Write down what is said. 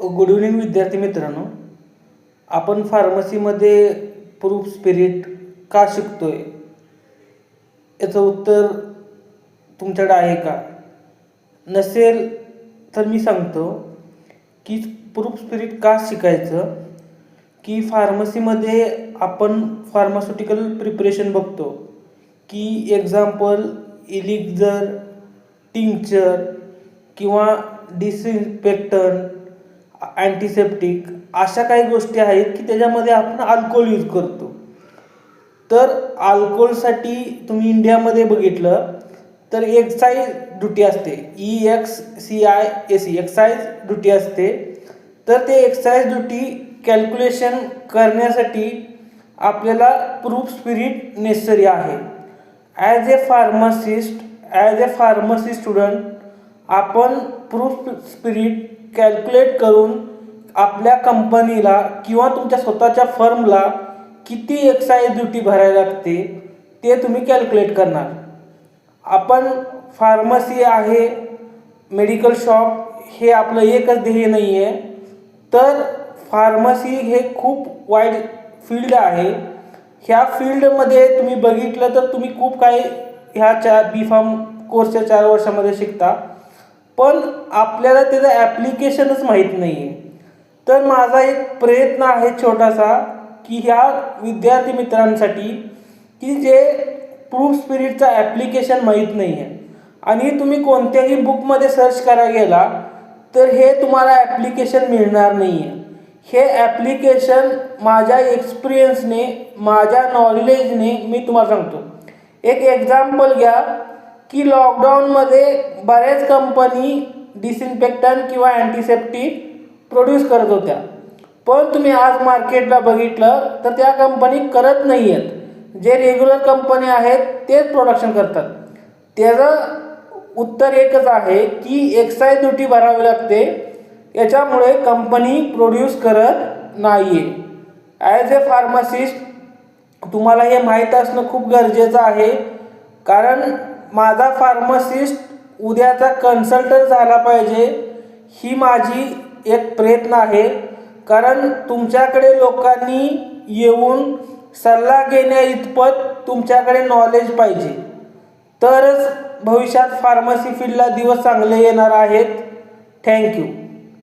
Good evening विद्यार्थी मित्रांनो. आपण फार्मसीमध्ये प्रूफ स्पिरिट का शिकतोय याचं उत्तर तुमच्याकडे आहे का? नसेल तर मी सांगतो की प्रूफ स्पिरिट का शिकायचं. की फार्मसीमध्ये आपण फार्मास्युटिकल प्रिपरेशन बघतो की एक्झाम्पल इलिक्झर, टिंक्चर किंवा डिसइन्फेक्टंट, अँटीसेप्टिक अशा काही गोष्टी आहेत की त्याच्यामध्ये आपण अल्कोहोल यूज करतो. तर अल्कोहोलसाठी तुम्ही इंडियामध्ये बघितलं तर एक्साईज ड्युटी असते, EXCIAC एक्साईज ड्युटी असते. तर ते एक्साईज ड्युटी कॅल्क्युलेशन करण्यासाठी आपल्याला प्रूफ स्पिरिट नेसेसरी आहे. ॲज ए फार्मसी स्टुडंट आपण प्रूफ स्पिरिट कॅल्क्युलेट करून आपल्या कंपनीला किंवा तुमच्या स्वतःच्या फर्मला किती एक्साईज ड्युटी भरायला लागते ते तुम्ही कॅल्क्युलेट करणार. आपण फार्मसी आहे, मेडिकल शॉप हे आपलं एकच ध्येय नाही आहे. तर फार्मसी हे खूप वाईड फील्ड आहे. ह्या फील्डमध्ये तुम्ही बघितलं तर तुम्ही खूप काही ह्या B.Pharm कोर्सच्या 4 वर्षामध्ये शिकता, पण आपल्याला त्याचं ॲप्लिकेशनच माहीत नाही आहे. तर माझा एक प्रयत्न आहे छोटासा की ह्या विद्यार्थी मित्रांसाठी की जे प्रूफ स्पिरिटचं ॲप्लिकेशन माहीत नाही आहे आणि तुम्ही कोणत्याही बुकमध्ये सर्च करायला गेला तर हे तुम्हाला ॲप्लिकेशन मिळणार नाही आहे. हे ॲप्लिकेशन माझ्या एक्सपिरियन्सने, माझ्या नॉलेजने मी तुम्हाला सांगतो. एक एक्झाम्पल घ्या की लॉकडाऊनमध्ये बऱ्याच कंपनी डिसइन्फेक्टंट किंवा अँटीसेप्टिक प्रोड्यूस करत होत्या, पण तुम्ही आज मार्केटला बघितलं तर त्या कंपनी करत नाही आहेत. जे रेग्युलर कंपनी आहेत तेच प्रोडक्शन करतात. त्याचं उत्तर एकच आहे की एक्साईज ड्युटी भरावी लागते, याच्यामुळे कंपनी प्रोड्यूस करत नाही आहे. ॲज ए फार्मासिस्ट तुम्हाला हे माहीत असणं खूप गरजेचं आहे, कारण माझा फार्मासिस्ट उद्याचा कन्सल्टंट झाला पाहिजे ही माझी एक प्रयत्न आहे. कारण तुमच्याकडे लोकांनी येऊन सल्ला घेण्या इतपत तुमच्याकडे नॉलेज पाहिजे, तरच भविष्यात फार्मसी फील्डला दिवस चांगले येणार आहेत. थँक्यू.